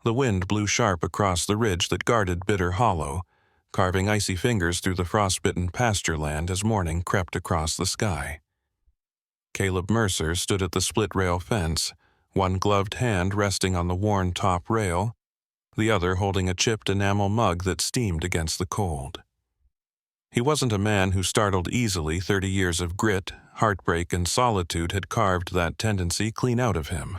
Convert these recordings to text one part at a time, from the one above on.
The wind blew sharp across the ridge that guarded Bitter Hollow, carving icy fingers through the frostbitten pasture land as morning crept across the sky. Caleb Mercer stood at the split-rail fence, one gloved hand resting on the worn top rail, the other holding a chipped enamel mug that steamed against the cold. He wasn't a man who startled easily. 30 years of grit, heartbreak, and solitude had carved that tendency clean out of him.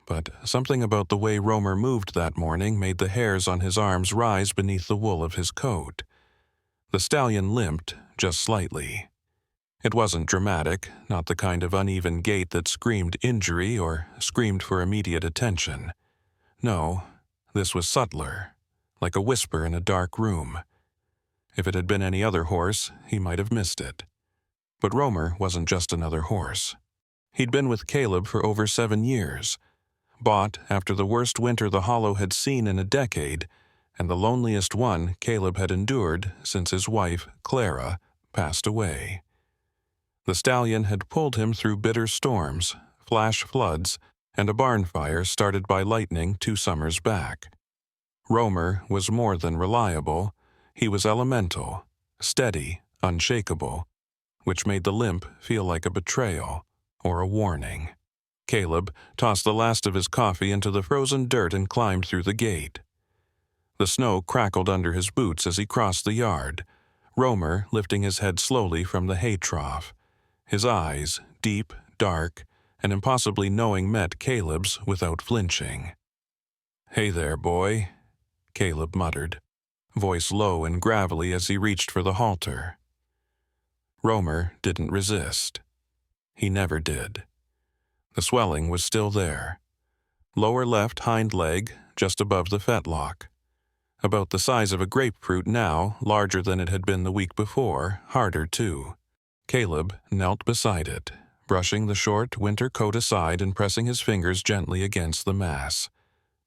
But something about the way Romer moved that morning made the hairs on his arms rise beneath the wool of his coat. The stallion limped, just slightly. It wasn't dramatic, not the kind of uneven gait that screamed injury or screamed for immediate attention. No, this was subtler, like a whisper in a dark room. If it had been any other horse, he might have missed it. But Romer wasn't just another horse. He'd been with Caleb for over 7 years, bought after the worst winter the Hollow had seen in a decade, and the loneliest one Caleb had endured since his wife, Clara, passed away. The stallion had pulled him through bitter storms, flash floods, and a barn fire started by lightning 2 summers back. Romer was more than reliable. He was elemental, steady, unshakable, which made the limp feel like a betrayal or a warning. Caleb tossed the last of his coffee into the frozen dirt and climbed through the gate. The snow crackled under his boots as he crossed the yard, Romer lifting his head slowly from the hay trough. His eyes, deep, dark, and impossibly knowing, met Caleb's without flinching. "Hey there, boy," Caleb muttered, voice low and gravelly as he reached for the halter. Romer didn't resist. He never did. The swelling was still there. Lower left hind leg, just above the fetlock. About the size of a grapefruit now, larger than it had been the week before, harder too. Caleb knelt beside it, brushing the short winter coat aside and pressing his fingers gently against the mass.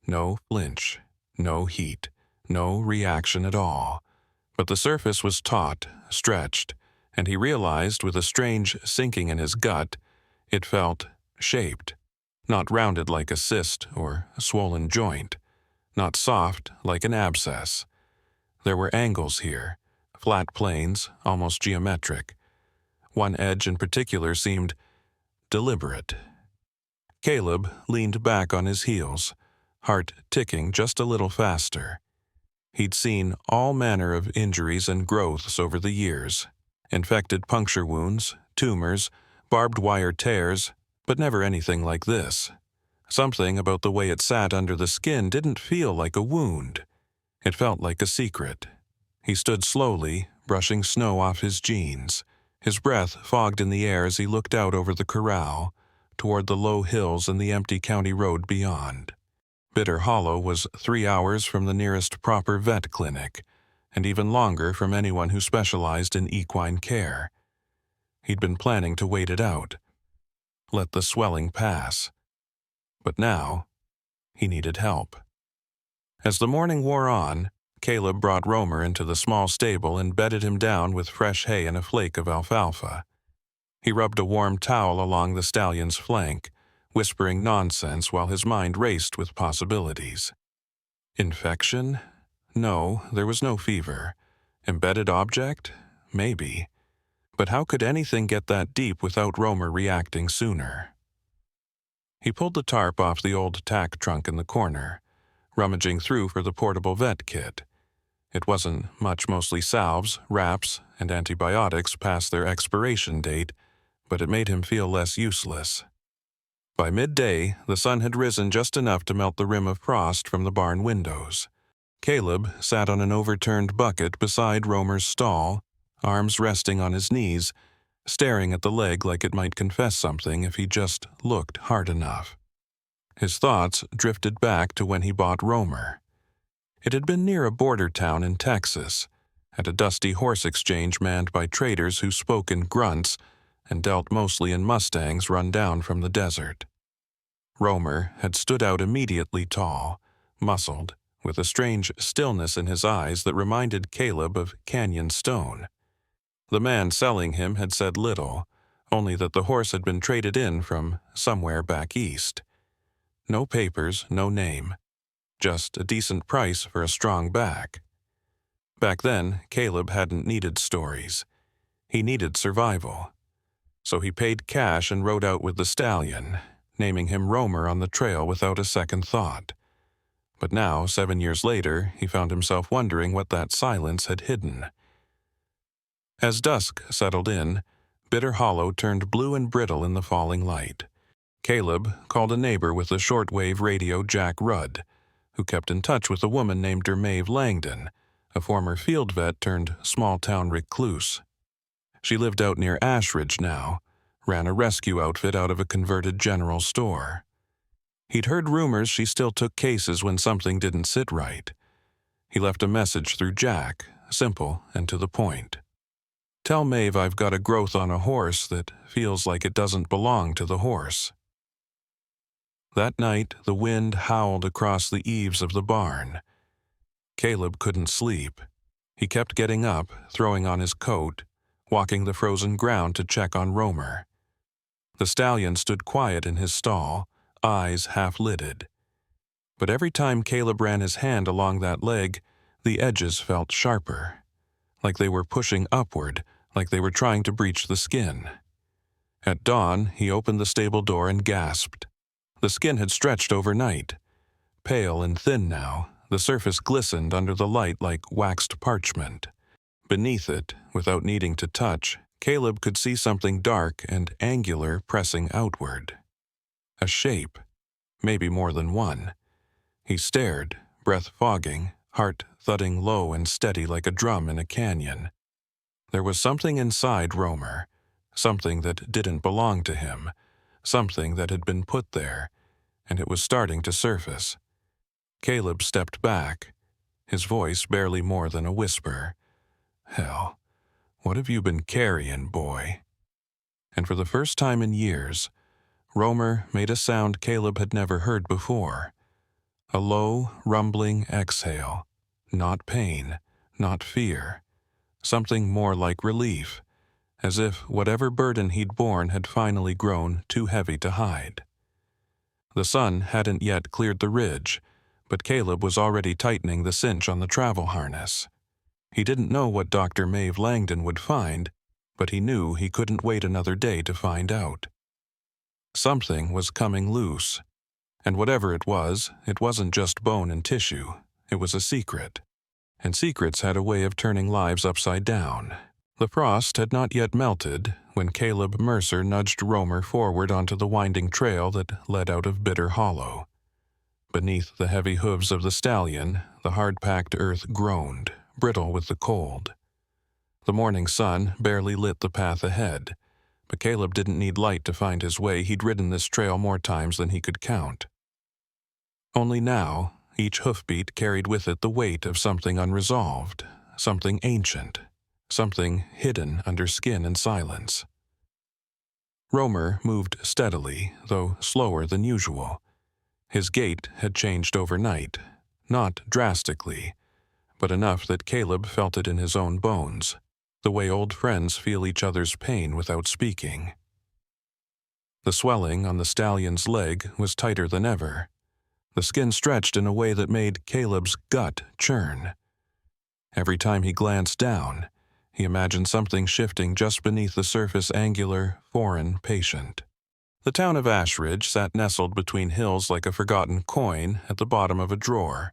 No flinch, no heat, no reaction at all. But the surface was taut, stretched, and he realized with a strange sinking in his gut, it felt shaped, not rounded like a cyst or a swollen joint, not soft like an abscess. There were angles here, flat planes, almost geometric. One edge in particular seemed deliberate. Caleb leaned back on his heels, heart ticking just a little faster. He'd seen all manner of injuries and growths over the years, infected puncture wounds, tumors, barbed wire tears, but never anything like this. Something about the way it sat under the skin didn't feel like a wound. It felt like a secret. He stood slowly, brushing snow off his jeans, his breath fogged in the air as he looked out over the corral, toward the low hills and the empty county road beyond. Bitter Hollow was 3 hours from the nearest proper vet clinic, and even longer from anyone who specialized in equine care. He'd been planning to wait it out, let the swelling pass. But now, he needed help. As the morning wore on, Caleb brought Romer into the small stable and bedded him down with fresh hay and a flake of alfalfa. He rubbed a warm towel along the stallion's flank, whispering nonsense while his mind raced with possibilities. Infection? No, there was no fever. Embedded object? Maybe. But how could anything get that deep without Romer reacting sooner? He pulled the tarp off the old tack trunk in the corner, rummaging through for the portable vet kit. It wasn't much, mostly salves, wraps, and antibiotics past their expiration date, but it made him feel less useless. By midday, the sun had risen just enough to melt the rim of frost from the barn windows. Caleb sat on an overturned bucket beside Romer's stall, arms resting on his knees, staring at the leg like it might confess something if he just looked hard enough. His thoughts drifted back to when he bought Romer. It had been near a border town in Texas, at a dusty horse exchange manned by traders who spoke in grunts and dealt mostly in mustangs run down from the desert. Romer had stood out immediately tall, muscled, with a strange stillness in his eyes that reminded Caleb of canyon stone. The man selling him had said little, only that the horse had been traded in from somewhere back east. No papers, no name. just a decent price for a strong back. Back then, Caleb hadn't needed stories. He needed survival. So he paid cash and rode out with the stallion, naming him Romer on the trail without a second thought. But now, 7 years later, he found himself wondering what that silence had hidden. As dusk settled in, Bitter Hollow turned blue and brittle in the falling light. Caleb called a neighbor with a shortwave radio, Jack Rudd, who kept in touch with a woman named Maeve Langdon, a former field vet turned small-town recluse. She lived out near Ashridge now, ran a rescue outfit out of a converted general store. He'd heard rumors she still took cases when something didn't sit right. He left a message through Jack, simple and to the point. "Tell Maeve I've got a growth on a horse that feels like it doesn't belong to the horse." That night, the wind howled across the eaves of the barn. Caleb couldn't sleep. He kept getting up, throwing on his coat, walking the frozen ground to check on Romer. The stallion stood quiet in his stall, eyes half-lidded. But every time Caleb ran his hand along that leg, the edges felt sharper, like they were pushing upward, like they were trying to breach the skin. At dawn, he opened the stable door and gasped. The skin had stretched overnight. Pale and thin now, the surface glistened under the light like waxed parchment. Beneath it, without needing to touch, Caleb could see something dark and angular pressing outward. A shape, maybe more than one. He stared, breath fogging, heart thudding low and steady like a drum in a canyon. There was something inside Romer, something that didn't belong to him, something that had been put there, and it was starting to surface. Caleb stepped back, his voice barely more than a whisper. "Hell, what have you been carrying, boy?" And for the first time in years, Romer made a sound Caleb had never heard before. A low, rumbling exhale. Not pain, not fear. Something more like relief, as if whatever burden he'd borne had finally grown too heavy to hide. The sun hadn't yet cleared the ridge, but Caleb was already tightening the cinch on the travel harness. He didn't know what Dr. Maeve Langdon would find, but he knew he couldn't wait another day to find out. Something was coming loose, and whatever it wasn't just bone and tissue, it was a secret. And secrets had a way of turning lives upside down. The frost had not yet melted when Caleb Mercer nudged Romer forward onto the winding trail that led out of Bitter Hollow. Beneath the heavy hooves of the stallion, the hard-packed earth groaned, brittle with the cold. The morning sun barely lit the path ahead, but Caleb didn't need light to find his way. He'd ridden this trail more times than he could count. Only now, each hoofbeat carried with it the weight of something unresolved, something ancient, something hidden under skin and silence. Romer moved steadily, though slower than usual. His gait had changed overnight, not drastically, but enough that Caleb felt it in his own bones, the way old friends feel each other's pain without speaking. The swelling on the stallion's leg was tighter than ever. The skin stretched in a way that made Caleb's gut churn. Every time he glanced down, he imagined something shifting just beneath the surface, angular, foreign, patient. The town of Ashridge sat nestled between hills like a forgotten coin at the bottom of a drawer.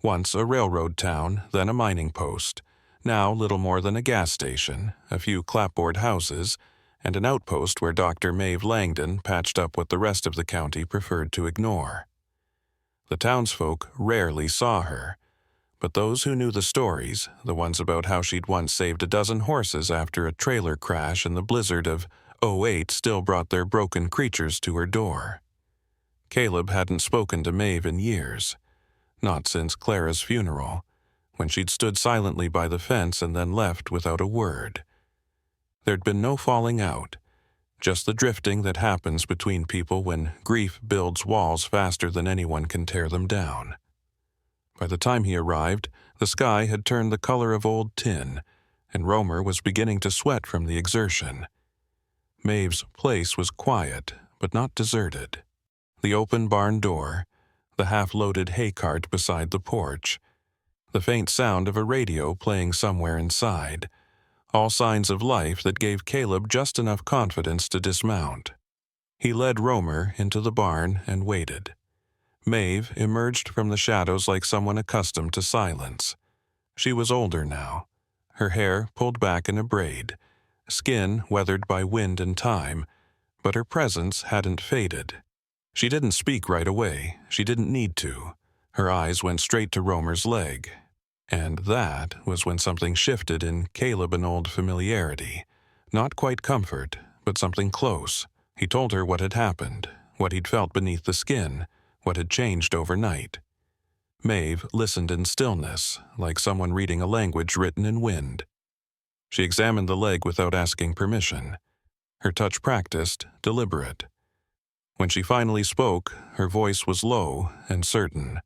Once a railroad town, then a mining post, now little more than a gas station, a few clapboard houses, and an outpost where Dr. Maeve Langdon patched up what the rest of the county preferred to ignore. The townsfolk rarely saw her, but those who knew the stories, the ones about how she'd once saved a dozen horses after a trailer crash in the blizzard of '08, still brought their broken creatures to her door. Caleb hadn't spoken to Maeve in years, not since Clara's funeral, when she'd stood silently by the fence and then left without a word. There'd been no falling out, just the drifting that happens between people when grief builds walls faster than anyone can tear them down. By the time he arrived, the sky had turned the color of old tin, and Romer was beginning to sweat from the exertion. Maeve's place was quiet, but not deserted. The open barn door, the half-loaded hay cart beside the porch, the faint sound of a radio playing somewhere inside, all signs of life that gave Caleb just enough confidence to dismount. He led Romer into the barn and waited. Maeve emerged from the shadows like someone accustomed to silence. She was older now, her hair pulled back in a braid, skin weathered by wind and time, but her presence hadn't faded. She didn't speak right away. She didn't need to. Her eyes went straight to Romer's leg. And that was when something shifted in Caleb an old familiarity. Not quite comfort, but something close. He told her what had happened, what he'd felt beneath the skin, what had changed overnight. Maeve listened in stillness, like someone reading a language written in wind. She examined the leg without asking permission. Her touch practiced, deliberate. When she finally spoke, her voice was low and certain.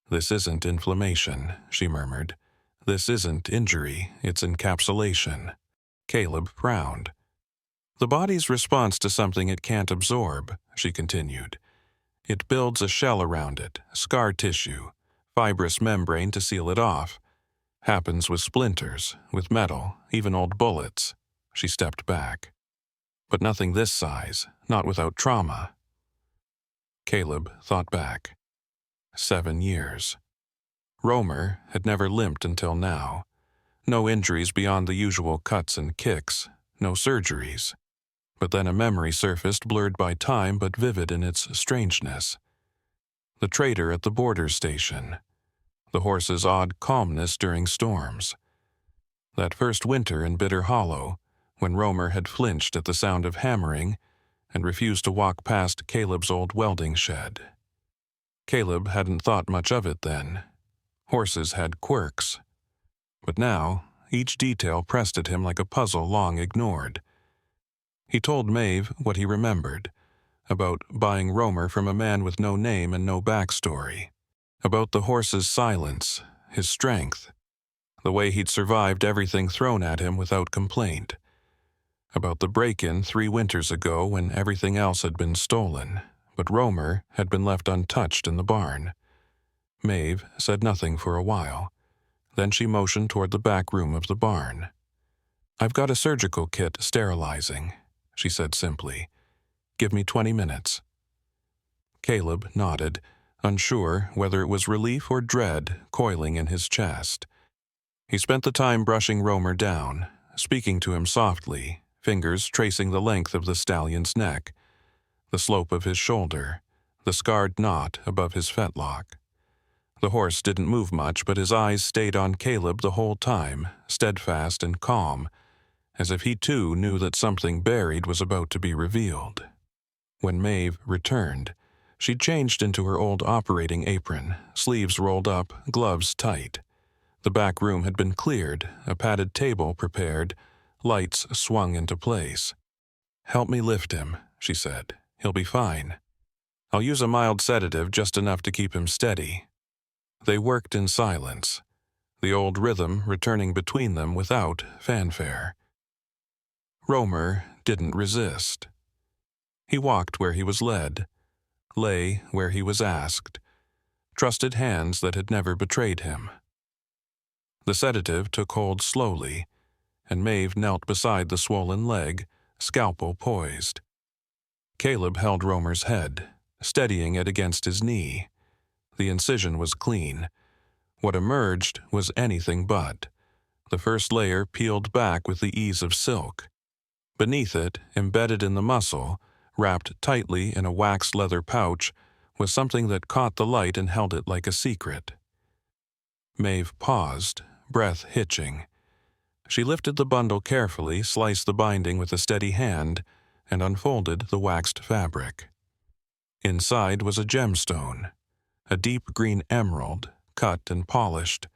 "This isn't inflammation," she murmured. "This isn't injury, it's encapsulation." Caleb frowned. "The body's response to something it can't absorb," she continued. "It builds a shell around it, scar tissue, fibrous membrane to seal it off. Happens with splinters, with metal, even old bullets." She stepped back. "But nothing this size, not without trauma." Caleb thought back. 7 years. Romer had never limped until now. No injuries beyond the usual cuts and kicks, no surgeries. But then a memory surfaced, blurred by time but vivid in its strangeness. The trader at the border station. The horse's odd calmness during storms. That first winter in Bitter Hollow, when Romer had flinched at the sound of hammering and refused to walk past Caleb's old welding shed. Caleb hadn't thought much of it then. Horses had quirks. But now, each detail pressed at him like a puzzle long ignored. He told Maeve what he remembered, about buying Romer from a man with no name and no backstory, about the horse's silence, his strength, the way he'd survived everything thrown at him without complaint, about the break-in 3 winters ago when everything else had been stolen, but Romer had been left untouched in the barn. Maeve said nothing for a while. Then she motioned toward the back room of the barn. "I've got a surgical kit sterilizing," she said simply. "Give me 20 minutes." Caleb nodded, unsure whether it was relief or dread coiling in his chest. He spent the time brushing Romer down, speaking to him softly, fingers tracing the length of the stallion's neck, the slope of his shoulder, the scarred knot above his fetlock. The horse didn't move much, but his eyes stayed on Caleb the whole time, steadfast and calm, as if he too knew that something buried was about to be revealed. When Maeve returned, she'd changed into her old operating apron, sleeves rolled up, gloves tight. The back room had been cleared, a padded table prepared, lights swung into place. "Help me lift him," she said. "He'll be fine. I'll use a mild sedative, just enough to keep him steady." They worked in silence, the old rhythm returning between them without fanfare. Romer didn't resist. He walked where he was led, lay where he was asked, trusted hands that had never betrayed him. The sedative took hold slowly, and Maeve knelt beside the swollen leg, scalpel poised. Caleb held Romer's head, steadying it against his knee. The incision was clean. What emerged was anything but. The first layer peeled back with the ease of silk. Beneath it, embedded in the muscle, wrapped tightly in a waxed leather pouch, was something that caught the light and held it like a secret. Maeve paused, breath hitching. She lifted the bundle carefully, sliced the binding with a steady hand, and unfolded the waxed fabric. Inside was a gemstone, a deep green emerald, cut and polished,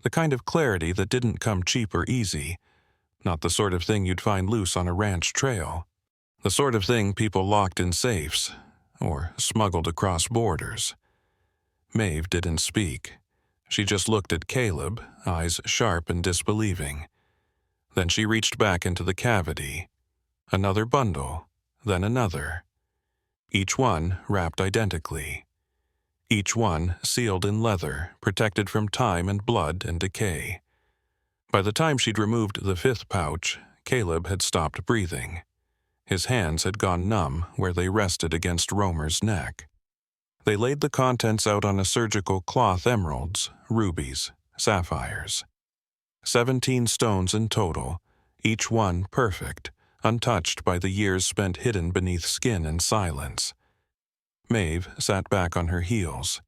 the kind of clarity that didn't come cheap or easy, not the sort of thing you'd find loose on a ranch trail, the sort of thing people locked in safes or smuggled across borders. Maeve didn't speak. She just looked at Caleb, eyes sharp and disbelieving. Then she reached back into the cavity. Another bundle, then another. Each one wrapped identically. each one sealed in leather, protected from time and blood and decay. By the time she'd removed the fifth pouch, Caleb had stopped breathing. His hands had gone numb where they rested against Romer's neck. They laid the contents out on a surgical cloth: emeralds, rubies, sapphires. 17 stones in total, each one perfect, untouched by the years spent hidden beneath skin and silence. Maeve sat back on her heels.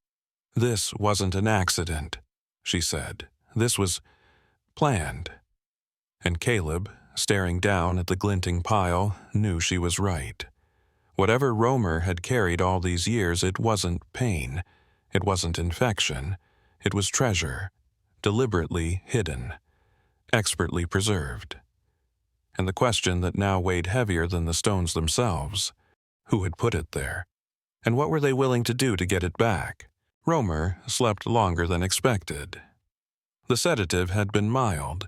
"This wasn't an accident," she said. "This was planned." And Caleb, staring down at the glinting pile, knew she was right. Whatever Romer had carried all these years, it wasn't pain. It wasn't infection. It was treasure, deliberately hidden, expertly preserved. And the question that now weighed heavier than the stones themselves: who had put it there? And what were they willing to do to get it back? Romer slept longer than expected. The sedative had been mild,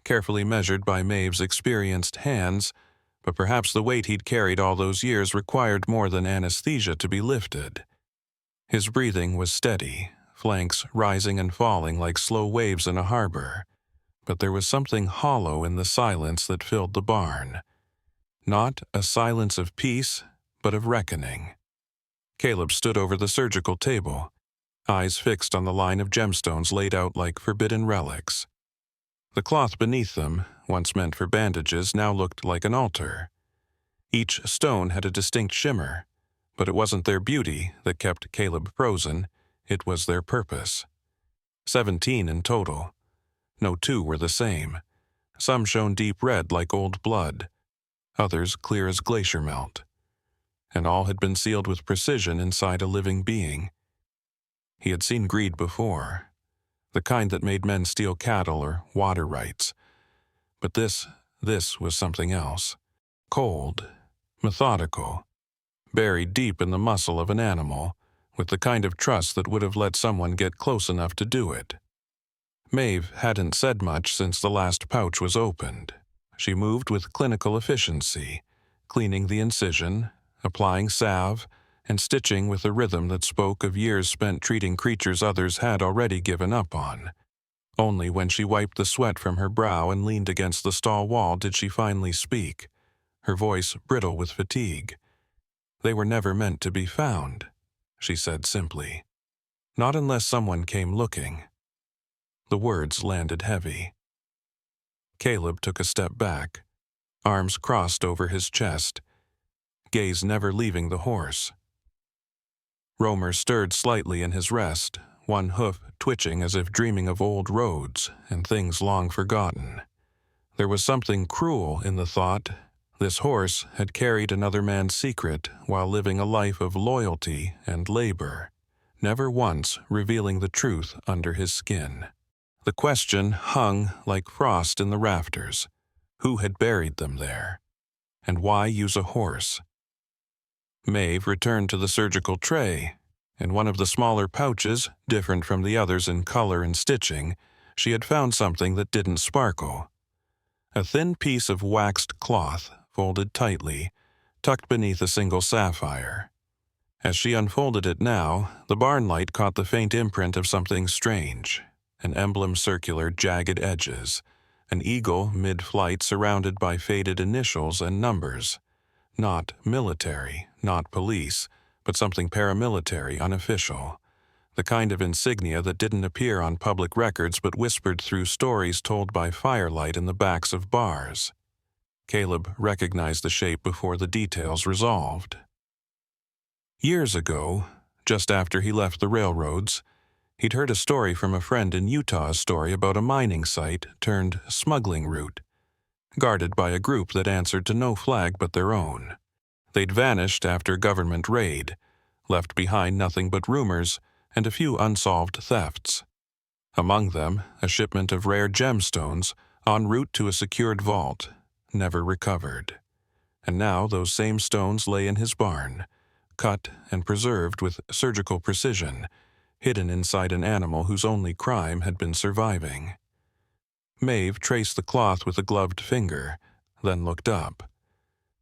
carefully measured by Maeve's experienced hands, but perhaps the weight he'd carried all those years required more than anesthesia to be lifted. His breathing was steady, flanks rising and falling like slow waves in a harbor, but there was something hollow in the silence that filled the barn. Not a silence of peace, but of reckoning. Caleb stood over the surgical table, eyes fixed on the line of gemstones laid out like forbidden relics. The cloth beneath them, once meant for bandages, now looked like an altar. Each stone had a distinct shimmer, but it wasn't their beauty that kept Caleb frozen, it was their purpose. 17 in total. No two were the same. Some shone deep red like old blood, others clear as glacier melt. And all had been sealed with precision inside a living being. He had seen greed before, the kind that made men steal cattle or water rights. But this was something else. Cold, methodical, buried deep in the muscle of an animal, with the kind of trust that would have let someone get close enough to do it. Maeve hadn't said much since the last pouch was opened. She moved with clinical efficiency, cleaning the incision, applying salve, and stitching with a rhythm that spoke of years spent treating creatures others had already given up on. Only when she wiped the sweat from her brow and leaned against the stall wall did she finally speak, her voice brittle with fatigue. "They were never meant to be found," she said simply. "Not unless someone came looking." The words landed heavy. Caleb took a step back, arms crossed over his chest, gaze never leaving the horse. Romer stirred slightly in his rest, one hoof twitching as if dreaming of old roads and things long forgotten. There was something cruel in the thought. This horse had carried another man's secret while living a life of loyalty and labor, never once revealing the truth under his skin. The question hung like frost in the rafters. Who had buried them there? And why use a horse? Maeve returned to the surgical tray. In one of the smaller pouches, different from the others in color and stitching, she had found something that didn't sparkle. A thin piece of waxed cloth, folded tightly, tucked beneath a single sapphire. As she unfolded it now, the barn light caught the faint imprint of something strange, an emblem circular jagged edges, an eagle mid-flight surrounded by faded initials and numbers. Not military, not police, but something paramilitary, unofficial. The kind of insignia that didn't appear on public records but whispered through stories told by firelight in the backs of bars. Caleb recognized the shape before the details resolved. Years ago, just after he left the railroads, he'd heard a story from a friend in Utah, a story about a mining site turned smuggling route, guarded by a group that answered to no flag but their own. They'd vanished after government raid, left behind nothing but rumors and a few unsolved thefts. Among them, a shipment of rare gemstones en route to a secured vault, never recovered. And now those same stones lay in his barn, cut and preserved with surgical precision, hidden inside an animal whose only crime had been surviving. Maeve traced the cloth with a gloved finger, then looked up.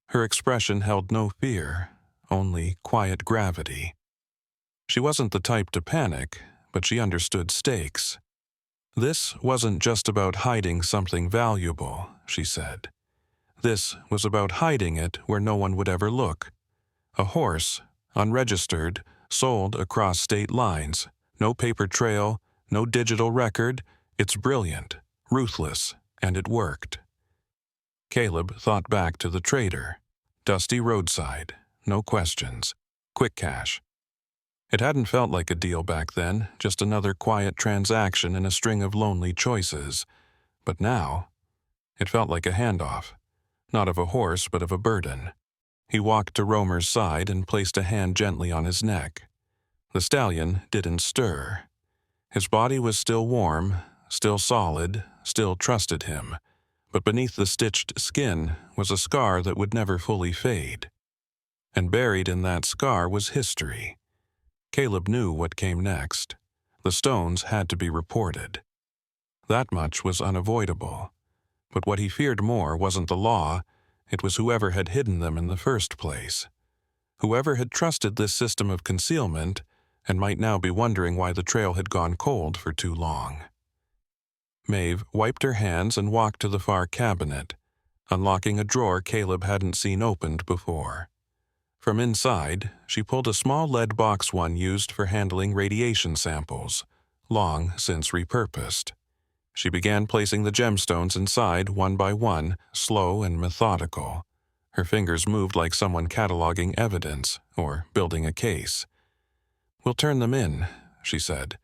Her expression held no fear, only quiet gravity. She wasn't the type to panic, but she understood stakes. This wasn't just about hiding something valuable, she said. This was about hiding it where no one would ever look. A horse, unregistered, sold across state lines. No paper trail, no digital record. It's brilliant, ruthless, and it worked. Caleb thought back to the trader. Dusty roadside, no questions, quick cash. It hadn't felt like a deal back then, just another quiet transaction in a string of lonely choices. But now, it felt like a handoff, not of a horse but of a burden. He walked to Romer's side and placed a hand gently on his neck. The stallion didn't stir. His body was still warm, still solid, still trusted him. But beneath the stitched skin was a scar that would never fully fade. And buried in that scar was history. Caleb knew what came next. The stones had to be reported. That much was unavoidable. But what he feared more wasn't the law, it was whoever had hidden them in the first place. Whoever had trusted this system of concealment and might now be wondering why the trail had gone cold for too long. Maeve wiped her hands and walked to the far cabinet, unlocking a drawer Caleb hadn't seen opened before. From inside, she pulled a small lead box one used for handling radiation samples, long since repurposed. She began placing the gemstones inside one by one, slow and methodical. Her fingers moved like someone cataloging evidence or building a case. "We'll turn them in," she said.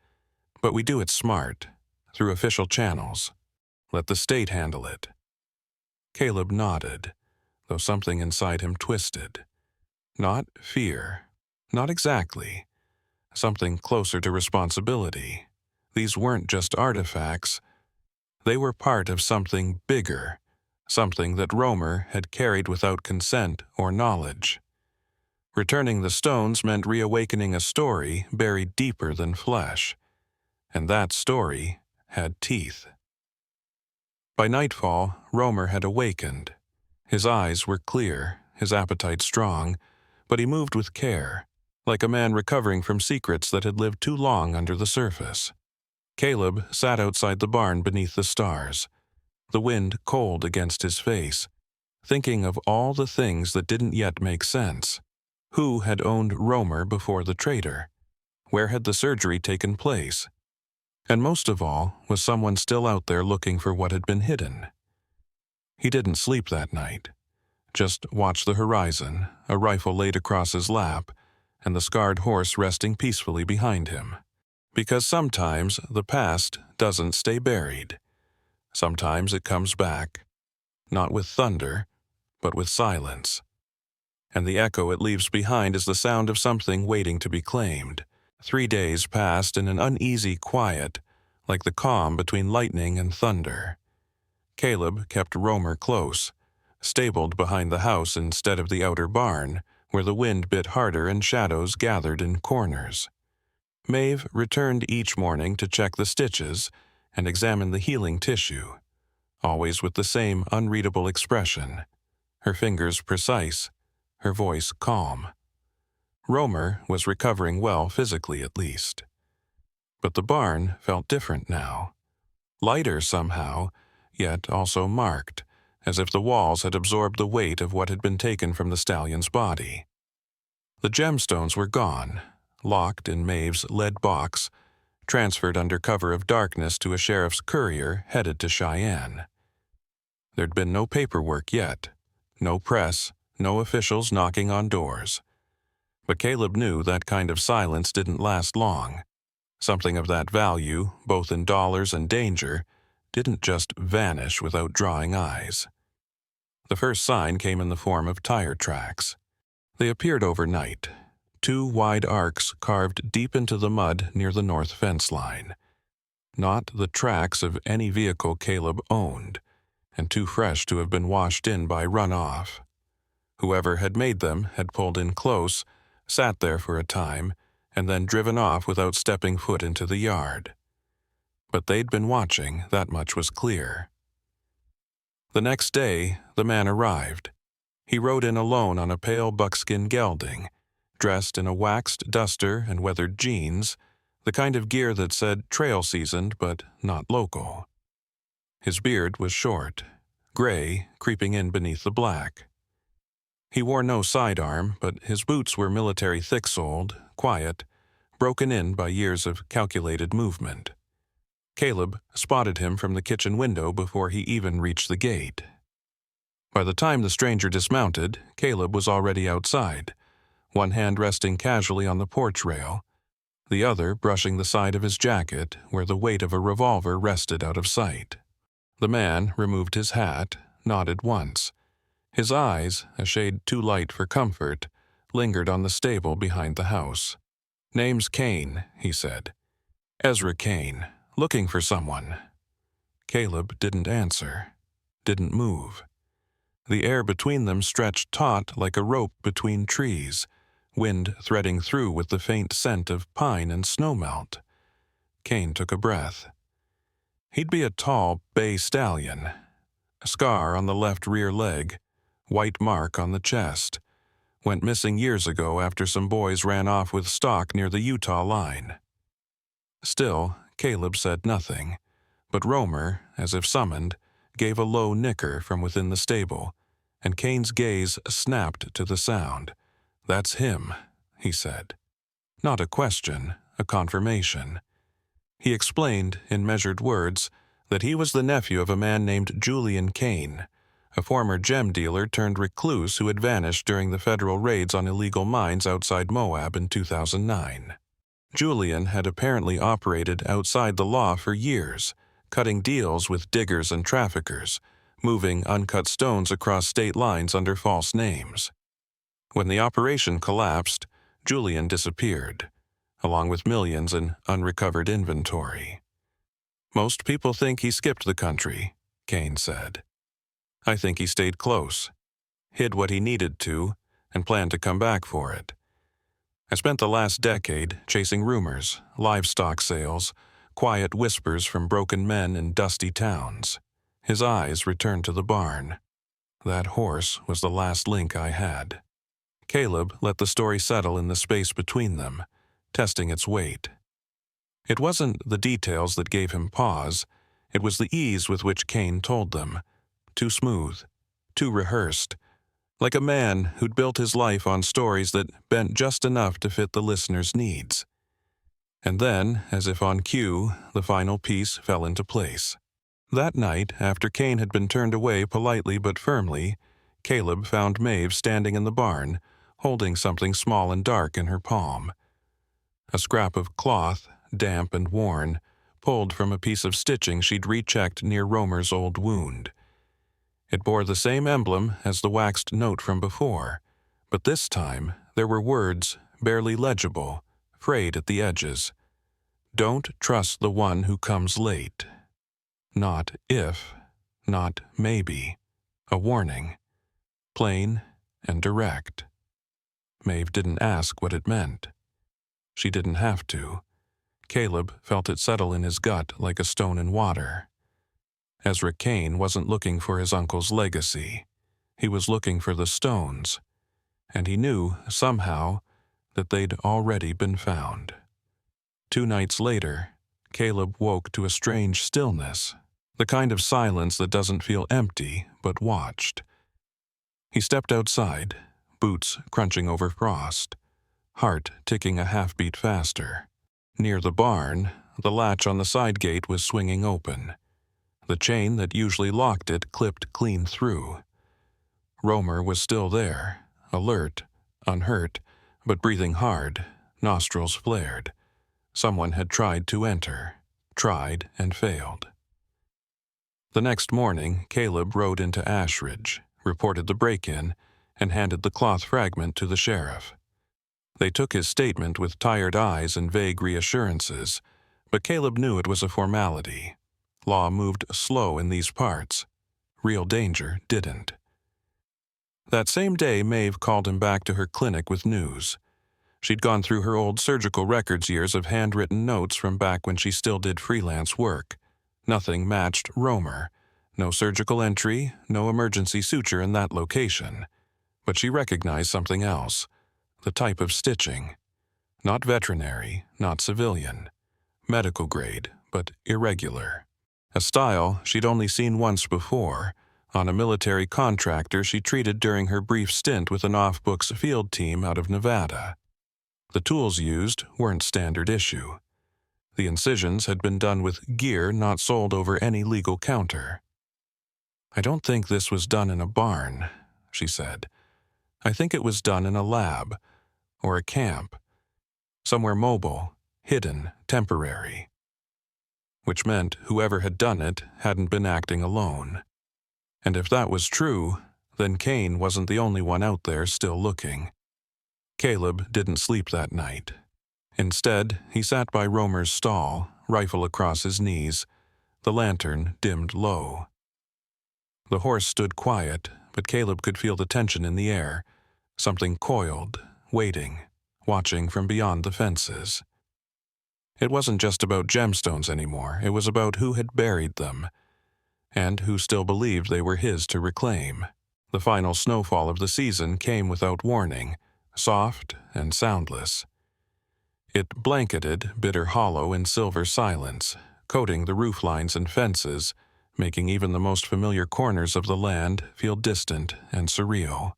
"But we do it smart, through official channels. Let the state handle it." Caleb nodded, though something inside him twisted. Not fear. Not exactly. Something closer to responsibility. These weren't just artifacts. They were part of something bigger, something that Romer had carried without consent or knowledge. Returning the stones meant reawakening a story buried deeper than flesh. And that story had teeth. By nightfall, Romer had awakened. His eyes were clear, his appetite strong, but he moved with care, like a man recovering from secrets that had lived too long under the surface. Caleb sat outside the barn beneath the stars, the wind cold against his face, thinking of all the things that didn't yet make sense. Who had owned Romer before the trader? Where had the surgery taken place? And most of all, was someone still out there looking for what had been hidden? He didn't sleep that night. Just watched the horizon, a rifle laid across his lap, and the scarred horse resting peacefully behind him. Because sometimes the past doesn't stay buried. Sometimes it comes back, not with thunder, but with silence. And the echo it leaves behind is the sound of something waiting to be claimed. 3 days passed in an uneasy quiet, like the calm between lightning and thunder. Caleb kept Romer close, stabled behind the house instead of the outer barn, where the wind bit harder and shadows gathered in corners. Maeve returned each morning to check the stitches and examine the healing tissue, always with the same unreadable expression, her fingers precise, her voice calm. Romer was recovering well physically at least. But the barn felt different now. Lighter somehow, yet also marked, as if the walls had absorbed the weight of what had been taken from the stallion's body. The gemstones were gone, locked in Maeve's lead box, transferred under cover of darkness to a sheriff's courier headed to Cheyenne. There'd been no paperwork yet, no press, no officials knocking on doors. But Caleb knew that kind of silence didn't last long. Something of that value, both in dollars and danger, didn't just vanish without drawing eyes. The first sign came in the form of tire tracks. They appeared overnight, 2 wide arcs carved deep into the mud near the north fence line. Not the tracks of any vehicle Caleb owned, and too fresh to have been washed in by runoff. Whoever had made them had pulled in close, sat there for a time, and then driven off without stepping foot into the yard. But they'd been watching, that much was clear. The next day, the man arrived. He rode in alone on a pale buckskin gelding, dressed in a waxed duster and weathered jeans, the kind of gear that said trail seasoned but not local. His beard was short, gray, creeping in beneath the black. He wore no sidearm, but his boots were military thick-soled, quiet, broken in by years of calculated movement. Caleb spotted him from the kitchen window before he even reached the gate. By the time the stranger dismounted, Caleb was already outside, one hand resting casually on the porch rail, the other brushing the side of his jacket where the weight of a revolver rested out of sight. The man removed his hat, nodded once. His eyes, a shade too light for comfort, lingered on the stable behind the house. "Name's Kane," he said. "Ezra Kane, looking for someone." Caleb didn't answer, didn't move. The air between them stretched taut like a rope between trees, wind threading through with the faint scent of pine and snowmelt. Kane took a breath. He'd be a tall bay stallion. A scar on the left rear leg, white mark on the chest. Went missing years ago after some boys ran off with stock near the Utah line. Still, Caleb said nothing, but Romer, as if summoned, gave a low nicker from within the stable, and Kane's gaze snapped to the sound. "That's him," he said. Not a question, a confirmation. He explained, in measured words, that he was the nephew of a man named Julian Kane, a former gem dealer turned recluse who had vanished during the federal raids on illegal mines outside Moab in 2009. Julian had apparently operated outside the law for years, cutting deals with diggers and traffickers, moving uncut stones across state lines under false names. When the operation collapsed, Julian disappeared, along with millions in unrecovered inventory. "Most people think he skipped the country," Kane said. "I think he stayed close, hid what he needed to, and planned to come back for it. I spent the last decade chasing rumors, livestock sales, quiet whispers from broken men in dusty towns." His eyes returned to the barn. "That horse was the last link I had." Caleb let the story settle in the space between them, testing its weight. It wasn't the details that gave him pause, it was the ease with which Kane told them. Too smooth, too rehearsed, like a man who'd built his life on stories that bent just enough to fit the listener's needs. And then, as if on cue, the final piece fell into place. That night, after Kane had been turned away politely but firmly, Caleb found Maeve standing in the barn, holding something small and dark in her palm. A scrap of cloth, damp and worn, pulled from a piece of stitching she'd rechecked near Romer's old wound. It bore the same emblem as the waxed note from before, but this time there were words, barely legible, frayed at the edges. "Don't trust the one who comes late." Not if, not maybe. A warning. Plain and direct. Maeve didn't ask what it meant. She didn't have to. Caleb felt it settle in his gut like a stone in water. Ezra Kane wasn't looking for his uncle's legacy. He was looking for the stones, and he knew, somehow, that they'd already been found. 2 nights later, Caleb woke to a strange stillness, the kind of silence that doesn't feel empty but watched. He stepped outside, boots crunching over frost, heart ticking a half-beat faster. Near the barn, the latch on the side gate was swinging open. The chain that usually locked it clipped clean through. Romer was still there, alert, unhurt, but breathing hard, nostrils flared. Someone had tried to enter, tried and failed. The next morning, Caleb rode into Ashridge, reported the break-in, and handed the cloth fragment to the sheriff. They took his statement with tired eyes and vague reassurances, but Caleb knew it was a formality. Law moved slow in these parts. Real danger didn't. That same day, Maeve called him back to her clinic with news. She'd gone through her old surgical records years of handwritten notes from back when she still did freelance work. Nothing matched Romer. No surgical entry, no emergency suture in that location. But she recognized something else. the type of stitching. Not veterinary, not civilian. Medical grade, but irregular. A style she'd only seen once before, on a military contractor she treated during her brief stint with an off-books field team out of Nevada. The tools used weren't standard issue. The incisions had been done with gear not sold over any legal counter. "I don't think this was done in a barn," she said. "I think it was done in a lab, or a camp. Somewhere mobile, hidden, temporary." Which meant whoever had done it hadn't been acting alone. And if that was true, then Kane wasn't the only one out there still looking. Caleb didn't sleep that night. Instead, he sat by Romer's stall, rifle across his knees, the lantern dimmed low. The horse stood quiet, but Caleb could feel the tension in the air, something coiled, waiting, watching from beyond the fences. It wasn't just about gemstones anymore, it was about who had buried them, and who still believed they were his to reclaim. The final snowfall of the season came without warning, soft and soundless. It blanketed Bitter Hollow in silver silence, coating the rooflines and fences, making even the most familiar corners of the land feel distant and surreal.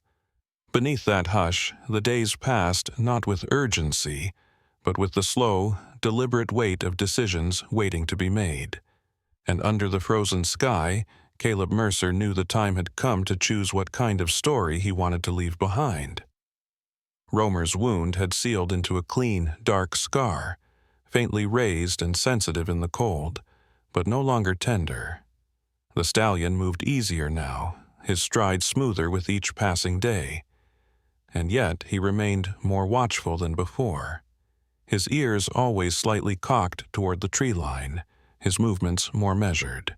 Beneath that hush, the days passed not with urgency, but with the slow, deliberate weight of decisions waiting to be made. And under the frozen sky, Caleb Mercer knew the time had come to choose what kind of story he wanted to leave behind. Romer's wound had sealed into a clean, dark scar, faintly raised and sensitive in the cold, but no longer tender. The stallion moved easier now, his stride smoother with each passing day. And yet he remained more watchful than before. His ears always slightly cocked toward the tree line, his movements more measured.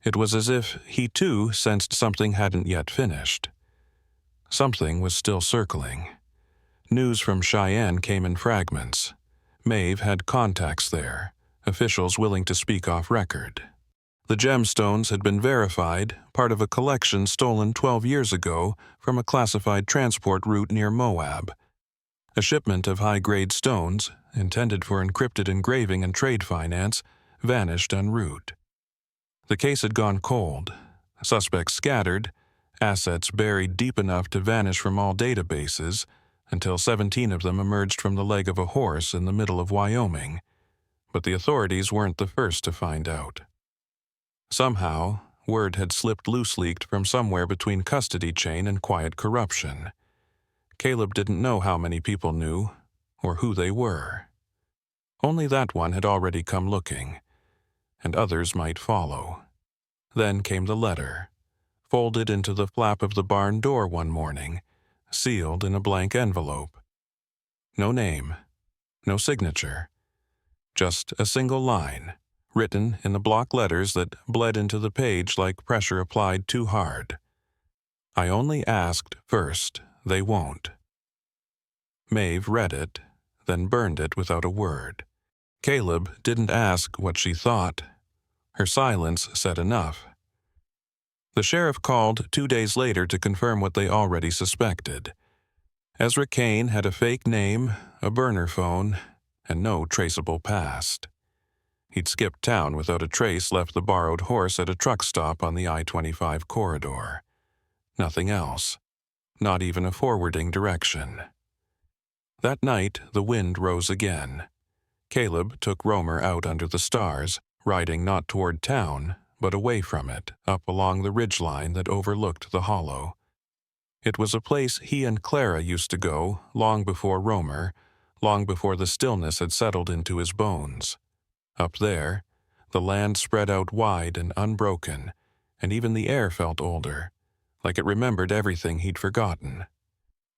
It was as if he too sensed something hadn't yet finished. Something was still circling. News from Cheyenne came in fragments. Maeve had contacts there, officials willing to speak off record. The gemstones had been verified, part of a collection stolen 12 years ago from a classified transport route near Moab. A shipment of high-grade stones, intended for encrypted engraving and trade finance, vanished en route. The case had gone cold, suspects scattered, assets buried deep enough to vanish from all databases, until 17 of them emerged from the leg of a horse in the middle of Wyoming. But the authorities weren't the first to find out. Somehow, word had slipped loose-leaked from somewhere between custody chain and quiet corruption. Caleb didn't know how many people knew, or who they were. Only that one had already come looking, and others might follow. Then came the letter, folded into the flap of the barn door one morning, sealed in a blank envelope. No name, no signature, just a single line, written in the block letters that bled into the page like pressure applied too hard. "I only asked first, they won't." Maeve read it, then burned it without a word. Caleb didn't ask what she thought. Her silence said enough. The sheriff called 2 days later to confirm what they already suspected. Ezra Kane had a fake name, a burner phone, and no traceable past. He'd skipped town without a trace, left the borrowed horse at a truck stop on the I-25 corridor. Nothing else. Not even a forwarding direction. That night, the wind rose again. Caleb took Romer out under the stars, riding not toward town, but away from it, up along the ridgeline that overlooked the hollow. It was a place he and Clara used to go long before Romer, long before the stillness had settled into his bones. Up there, the land spread out wide and unbroken, and even the air felt older, like it remembered everything he'd forgotten.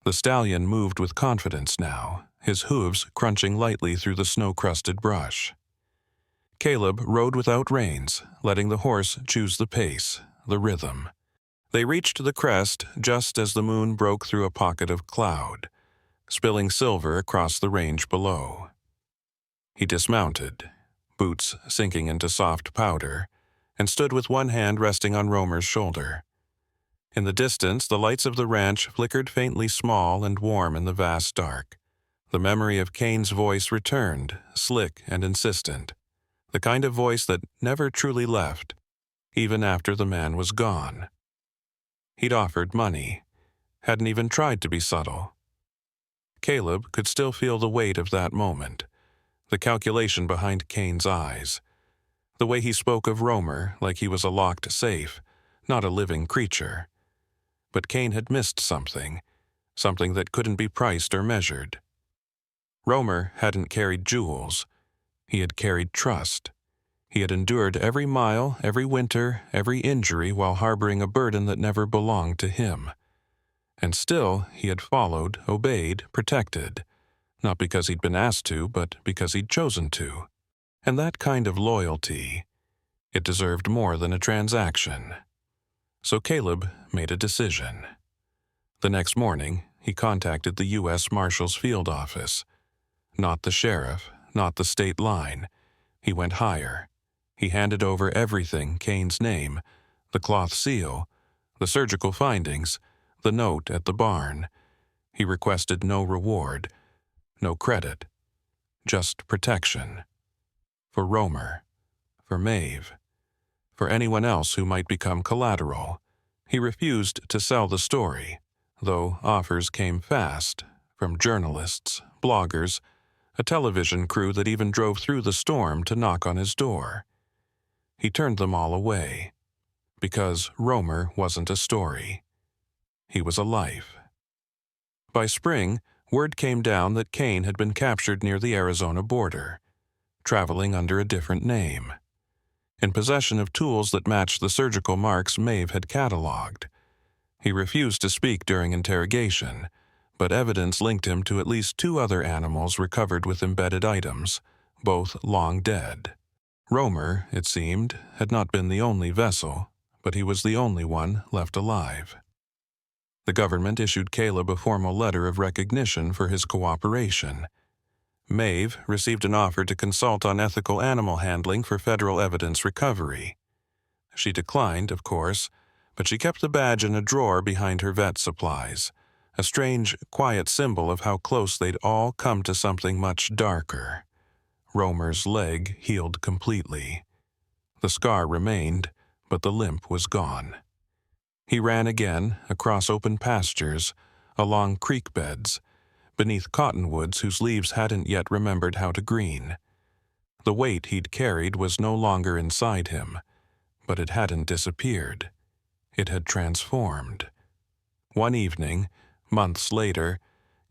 The stallion moved with confidence now, his hooves crunching lightly through the snow-crusted brush. Caleb rode without reins, letting the horse choose the pace, the rhythm. They reached the crest just as the moon broke through a pocket of cloud, spilling silver across the range below. He dismounted, boots sinking into soft powder, and stood with one hand resting on Romer's shoulder. In the distance, the lights of the ranch flickered faintly small and warm in the vast dark. The memory of Kane's voice returned, slick and insistent, the kind of voice that never truly left, even after the man was gone. He'd offered money, hadn't even tried to be subtle. Caleb could still feel the weight of that moment, the calculation behind Kane's eyes, the way he spoke of Romer like he was a locked safe, not a living creature. But Kane had missed something that couldn't be priced or measured. Romer hadn't carried jewels. He had carried trust. He had endured every mile, every winter, every injury while harboring a burden that never belonged to him. And still, he had followed, obeyed, protected, not because he'd been asked to, but because he'd chosen to. And that kind of loyalty, it deserved more than a transaction. So Caleb made a decision. The next morning, he contacted the U.S. Marshal's field office. Not the sheriff, not the state line. He went higher. He handed over everything: Kane's name, the cloth seal, the surgical findings, the note at the barn. He requested no reward, no credit, just protection. For Romer, for Maeve, for anyone else who might become collateral. He refused to sell the story, though offers came fast, from journalists, bloggers, a television crew that even drove through the storm to knock on his door. He turned them all away, because Romer wasn't a story. He was a life. By spring, word came down that Kane had been captured near the Arizona border, traveling under a different name, in possession of tools that matched the surgical marks Maeve had cataloged. He refused to speak during interrogation, but evidence linked him to at least 2 other animals recovered with embedded items, both long dead. Romer, it seemed, had not been the only vessel, but he was the only one left alive. The government issued Caleb a formal letter of recognition for his cooperation. Maeve received an offer to consult on ethical animal handling for federal evidence recovery. She declined, of course, but she kept the badge in a drawer behind her vet supplies, a strange, quiet symbol of how close they'd all come to something much darker. Romer's leg healed completely. The scar remained, but the limp was gone. He ran again, across open pastures, along creek beds, beneath cottonwoods whose leaves hadn't yet remembered how to green. The weight he'd carried was no longer inside him, but it hadn't disappeared. It had transformed. One evening, months later,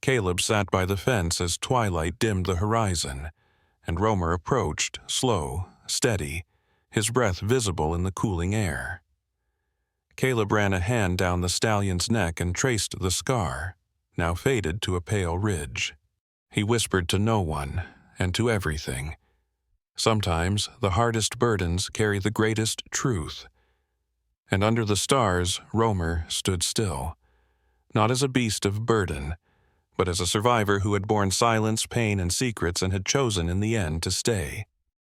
Caleb sat by the fence as twilight dimmed the horizon, and Romer approached, slow, steady, his breath visible in the cooling air. Caleb ran a hand down the stallion's neck and traced the scar, now faded to a pale ridge. He whispered to no one, and to everything. Sometimes the hardest burdens carry the greatest truth. And under the stars, Romer stood still, not as a beast of burden, but as a survivor who had borne silence, pain, and secrets and had chosen in the end to stay.